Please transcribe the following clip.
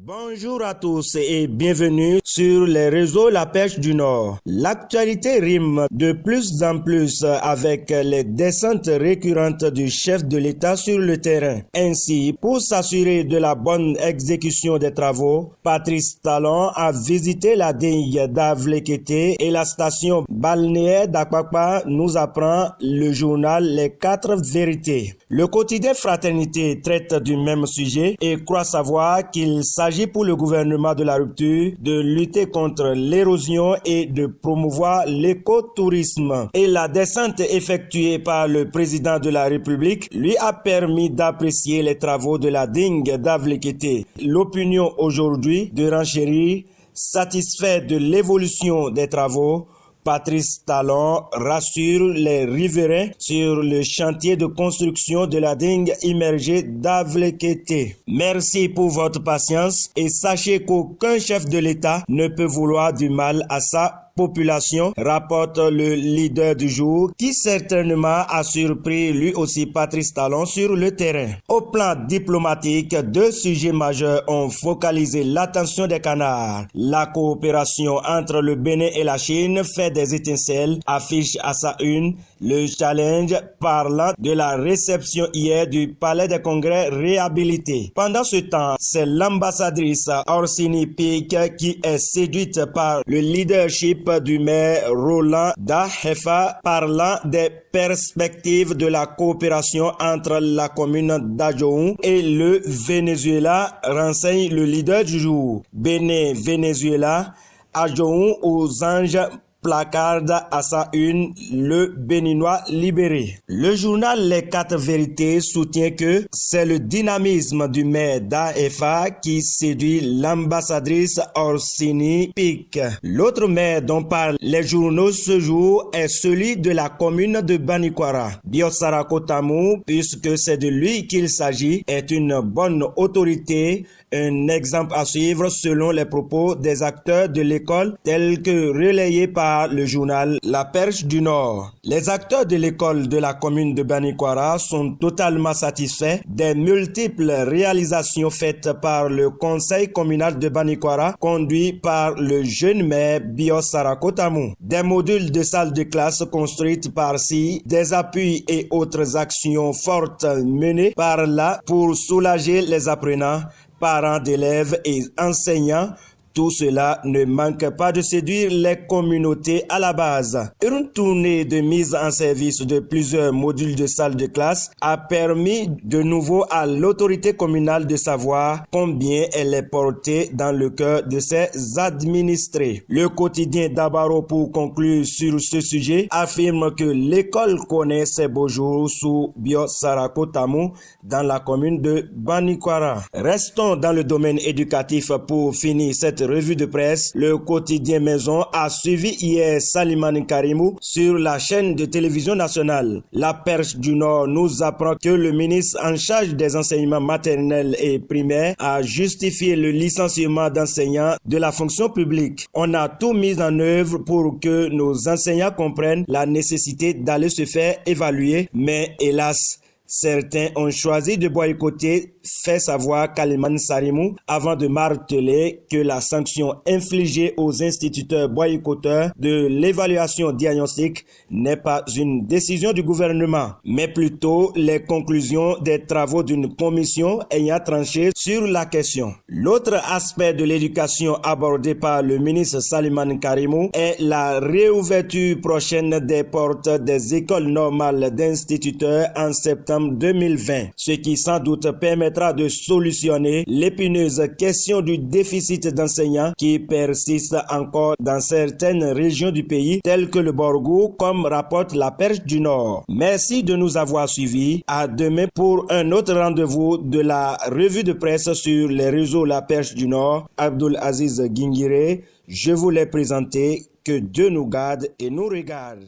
Bonjour à tous et bienvenue sur les réseaux La Pêche du Nord. L'actualité rime de plus en plus avec les descentes récurrentes du chef de l'État sur le terrain. Ainsi, pour s'assurer de la bonne exécution des travaux, Patrice Talon a visité la digue d'Avlekete et la station balnéaire d'Akpakpa, nous apprend le journal Les 4 Vérités. Le quotidien Fraternité traite du même sujet et croit savoir qu'il s'agit pour le gouvernement de la rupture de lutter contre l'érosion et de promouvoir l'écotourisme. Et la descente effectuée par le président de la République lui a permis d'apprécier les travaux de la digue d'Avlekete. L'opinion aujourd'hui de renchérir, satisfait de l'évolution des travaux, Patrice Talon rassure les riverains sur le chantier de construction de la digue immergée d'Avlekete. Merci pour votre patience et sachez qu'aucun chef de l'État ne peut vouloir du mal à sa population, rapporte le leader du jour, qui certainement a surpris lui aussi Patrice Talon sur le terrain. Au plan diplomatique, deux sujets majeurs ont focalisé l'attention des canards. La coopération entre le Bénin et la Chine fait des étincelles, affiche à sa une le challenge parlant de la réception hier du Palais des Congrès réhabilité. Pendant ce temps, c'est l'ambassadrice Orsini Pic qui est séduite par le leadership du maire Roland Dahefa parlant des perspectives de la coopération entre la commune d'Adjohun et le Venezuela, renseigne le leader du jour. Bénin, Venezuela, Adjohun aux anges placarde à sa une le Béninois libéré. Le journal Les 4 Vérités soutient que c'est le dynamisme du maire d'AFA qui séduit l'ambassadrice Orsini Pic. L'autre maire dont parlent les journaux ce jour est celui de la commune de Banikwara. Biosarako Tamou, puisque c'est de lui qu'il s'agit, est une bonne autorité, un exemple à suivre selon les propos des acteurs de l'école tels que relayés par le journal La Perche du Nord. Les acteurs de l'école de la commune de Banikwara sont totalement satisfaits des multiples réalisations faites par le conseil communal de Banikwara conduit par le jeune maire Biosarako Tamou. Des modules de salles de classe construites par-ci, des appuis et autres actions fortes menées par là pour soulager les apprenants, parents d'élèves et enseignants. Tout cela ne manque pas de séduire les communautés à la base. Une tournée de mise en service de plusieurs modules de salles de classe a permis de nouveau à l'autorité communale de savoir combien elle est portée dans le cœur de ses administrés. Le quotidien d'Abaro, pour conclure sur ce sujet, affirme que l'école connaît ses beaux jours sous Biosarako Tamou dans la commune de Banikwara. Restons dans le domaine éducatif pour finir cette revue de presse. Le quotidien Maison a suivi hier Salimane Karimou sur la chaîne de télévision nationale. La Perche du Nord nous apprend que le ministre en charge des enseignements maternels et primaires a justifié le licenciement d'enseignants de la fonction publique. On a tout mis en œuvre pour que nos enseignants comprennent la nécessité d'aller se faire évaluer, mais hélas, certains ont choisi de boycotter, fait savoir Kaliman Sarimou, avant de marteler que la sanction infligée aux instituteurs boycotteurs de l'évaluation diagnostique n'est pas une décision du gouvernement, mais plutôt les conclusions des travaux d'une commission ayant tranché sur la question. L'autre aspect de l'éducation abordé par le ministre Salimane Karimou est la réouverture prochaine des portes des écoles normales d'instituteurs en septembre 2020, ce qui sans doute permettra de solutionner l'épineuse question du déficit d'enseignants qui persiste encore dans certaines régions du pays, telles que le Borgou, comme rapporte La Perche du Nord. Merci de nous avoir suivis. À demain pour un autre rendez-vous de la revue de presse sur les réseaux La Perche du Nord. Abdul Aziz Gingire, je vous l'ai présenté. Que Dieu nous garde et nous regarde.